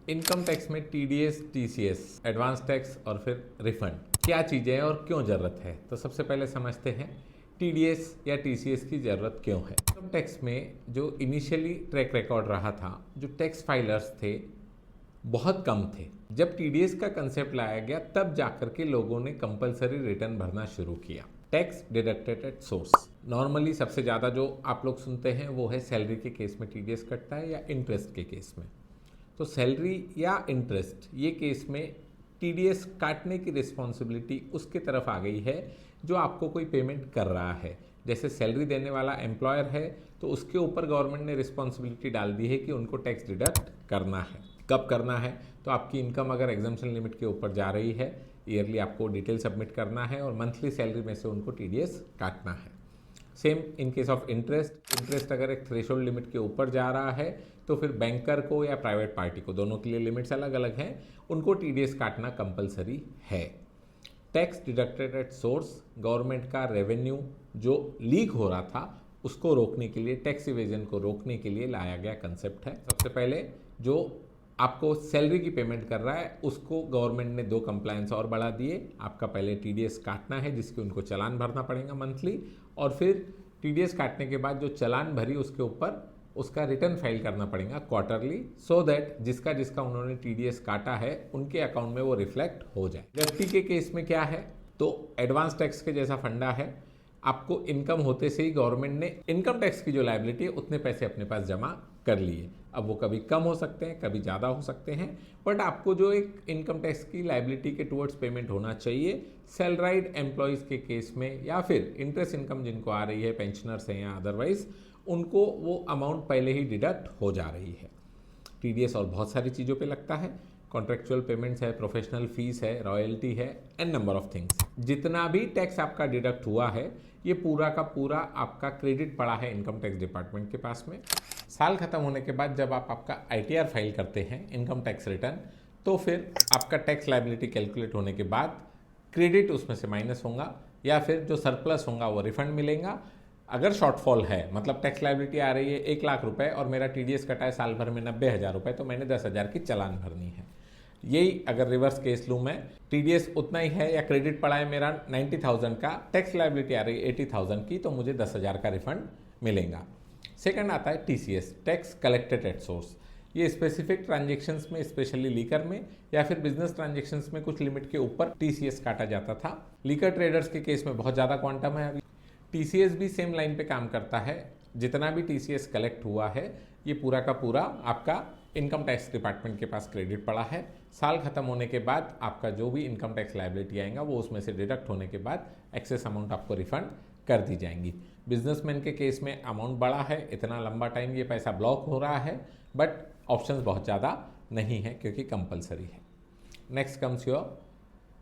Income tax में TDS, TCS, advance tax और फिर रिफंड क्या चीज़ें हैं और क्यों ज़रूरत है। तो सबसे पहले समझते हैं टीडीएस या टीसीएस की ज़रूरत क्यों है। इनकम टैक्स में जो इनिशियली ट्रैक रिकॉर्ड रहा था, जो टैक्स फाइलर्स थे बहुत कम थे। जब टीडीएस का कंसेप्ट लाया गया तब जाकर के लोगों ने कंपलसरी रिटर्न भरना शुरू किया। Tax deducted at source. Normally सबसे ज़्यादा जो आप लोग सुनते हैं वो है सैलरी के केस में टीडीएस कटता है या इंटरेस्ट के केस में। तो सैलरी या इंटरेस्ट ये केस में टीडीएस काटने की रिस्पॉन्सिबिलिटी उसके तरफ आ गई है जो आपको कोई पेमेंट कर रहा है। जैसे सैलरी देने वाला एम्प्लॉयर है तो उसके ऊपर गवर्नमेंट ने रिस्पॉन्सिबिलिटी डाल दी है कि उनको टैक्स डिडक्ट करना है। कब करना है? तो आपकी इनकम अगर एग्जम्पशन लिमिट के ऊपर जा रही है, ईयरली आपको डिटेल सबमिट करना है और मंथली सैलरी में से उनको टीडीएस काटना है। Same in case of interest अगर एक थ्रेशोल्ड लिमिट के ऊपर जा रहा है तो फिर बैंकर को या प्राइवेट पार्टी को, दोनों के लिए लिमिट्स अलग अलग हैं, उनको टीडीएस काटना कंपलसरी है। Tax deducted at source, government का रेवेन्यू जो लीक हो रहा था उसको रोकने के लिए, टैक्स इवेजन को रोकने के लिए लाया गया कंसेप्ट है। सबसे पहले जो आपको सैलरी की पेमेंट कर रहा है उसको गवर्नमेंट ने 2 कंप्लायंस और बढ़ा दिए। आपका पहले टीडीएस काटना है जिसके उनको चालान भरना पड़ेगा मंथली, और फिर टीडीएस काटने के बाद जो चालान भरी उसके ऊपर उसका रिटर्न फाइल करना पड़ेगा क्वार्टरली, सो दैट जिसका जिसका उन्होंने टीडीएस काटा है उनके अकाउंट में वो रिफ्लेक्ट हो जाए। व्यक्ति के केस में क्या है, तो एडवांस टैक्स के जैसा फंडा है। आपको इनकम होते से ही गवर्नमेंट ने इनकम टैक्स की जो लायबिलिटी है उतने पैसे अपने पास जमा कर लिए। अब वो कभी कम हो सकते हैं, कभी ज़्यादा हो सकते हैं, बट आपको जो एक इनकम टैक्स की लायबिलिटी के टुवर्ड्स पेमेंट होना चाहिए, सैलराइड एम्प्लॉयज़ के केस में या फिर इंटरेस्ट इनकम जिनको आ रही है, पेंशनर्स हैं या अदरवाइज, उनको वो अमाउंट पहले ही डिडक्ट हो जा रही है। टीडीएस और बहुत सारी चीज़ों पे लगता है, कॉन्ट्रेक्चुअल पेमेंट्स है, प्रोफेशनल फीस है, रॉयल्टी है, एन नंबर ऑफ थिंग्स। जितना भी टैक्स आपका डिडक्ट हुआ है ये पूरा का पूरा आपका क्रेडिट पड़ा है इनकम टैक्स डिपार्टमेंट के पास में। साल खत्म होने के बाद जब आप आपका आईटीआर फाइल करते हैं, इनकम टैक्स रिटर्न, तो फिर आपका टैक्स लायबिलिटी कैलकुलेट होने के बाद क्रेडिट उसमें से माइनस होगा या फिर जो सरप्लस होगा वो रिफंड मिलेगा। अगर शॉर्टफॉल है, मतलब टैक्स लायबिलिटी आ रही है 1 लाख रुपए और मेरा टीडीएस कटा है साल भर में 90,000 रुपए, तो मैंने 10,000 की चालान भरनी है। यही अगर रिवर्स केस लूँ मैं, टीडीएस उतना ही है या क्रेडिट पड़ा है मेरा 90,000 का, टैक्स लायबिलिटी आ रही है 80,000 की, तो मुझे 10,000 का रिफंड मिलेगा। सेकंड आता है TCS, tax collected at source. ये स्पेसिफिक ट्रांजेक्शन्स में, स्पेशली लीकर में या फिर बिजनेस ट्रांजेक्शन्स में कुछ लिमिट के ऊपर टीसीएस काटा जाता था। लीकर ट्रेडर्स के केस में बहुत ज़्यादा क्वांटम है। टीसीएस भी सेम लाइन पे काम करता है। जितना भी टीसीएस कलेक्ट हुआ है ये पूरा का पूरा आपका इनकम टैक्स डिपार्टमेंट के पास क्रेडिट पड़ा है। साल खत्म होने के बाद आपका जो भी इनकम टैक्स लायबिलिटी आएगा वो उसमें से डिडक्ट होने के बाद एक्सेस अमाउंट आपको रिफंड कर दी जाएंगी। बिजनेसमैन के केस में अमाउंट बड़ा है, इतना लंबा टाइम ये पैसा ब्लॉक हो रहा है, बट ऑप्शंस बहुत ज़्यादा नहीं है क्योंकि कंपलसरी है। Next comes your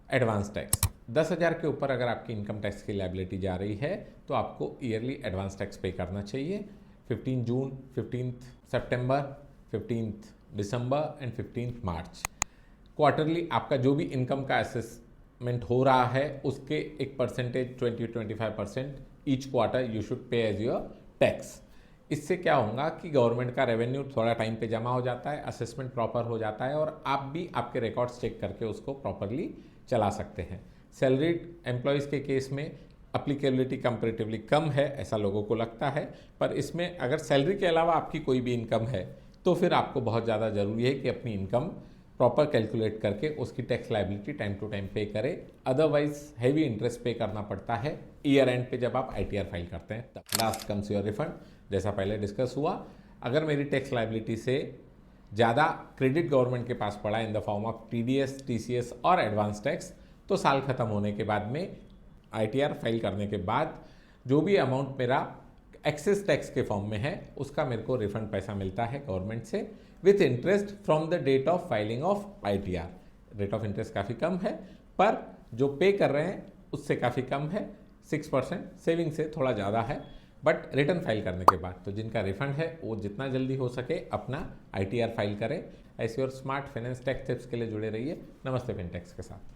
advance tax. 10,000 के ऊपर अगर आपकी इनकम टैक्स की लायबिलिटी जा रही है तो आपको ईयरली एडवांस टैक्स पे करना चाहिए। 15 जून, 15 सितंबर, 15 दिसंबर एंड 15 मार्च। क्वार्टरली आपका जो भी इनकम का असेसमेंट हो रहा है उसके एक percentage 20-25% each quarter you should pay as your tax. इससे क्या होगा कि गवर्नमेंट का रेवेन्यू थोड़ा टाइम पे जमा हो जाता है, असेसमेंट प्रॉपर हो जाता है और आप भी आपके रिकॉर्ड्स चेक करके उसको प्रॉपरली चला सकते हैं। सैलरीड एम्प्लॉयज़ के केस में अप्लीकेबिलिटी कंपैरेटिवली कम है ऐसा लोगों को लगता है, पर इसमें अगर सैलरी के अलावा आपकी कोई भी इनकम है तो फिर आपको बहुत ज़्यादा ज़रूरी है कि अपनी इनकम प्रॉपर कैलकुलेट करके उसकी tax liability time to time pay करें। अदरवाइज हैवी इंटरेस्ट पे करना पड़ता है ईयर एंड पे जब आप आईटीआर फाइल करते हैं तब। Last comes your refund. जैसा पहले डिस्कस हुआ, अगर मेरी टैक्स लायबिलिटी से ज़्यादा क्रेडिट गवर्नमेंट के पास पड़ा in the form of TDS, TCS और एडवांस टैक्स, तो साल खत्म होने के बाद में आईटीआर फाइल करने के बाद जो भी अमाउंट मेरा एक्सेस टैक्स के फॉर्म में है उसका मेरे को रिफंड पैसा मिलता है गवर्नमेंट से with interest from the date of filing of ITR. Rate of interest काफ़ी कम है पर जो पे कर रहे हैं उससे काफ़ी कम है, 6%, सेविंग से थोड़ा ज़्यादा है, बट रिटर्न फाइल करने के बाद। तो जिनका रिफंड है वो जितना जल्दी हो सके अपना आईटीआर फाइल करें। ऐसे और स्मार्ट फाइनेंस टैक्स टिप्स के लिए जुड़े रहिए। नमस्ते फिनटेक्स के साथ।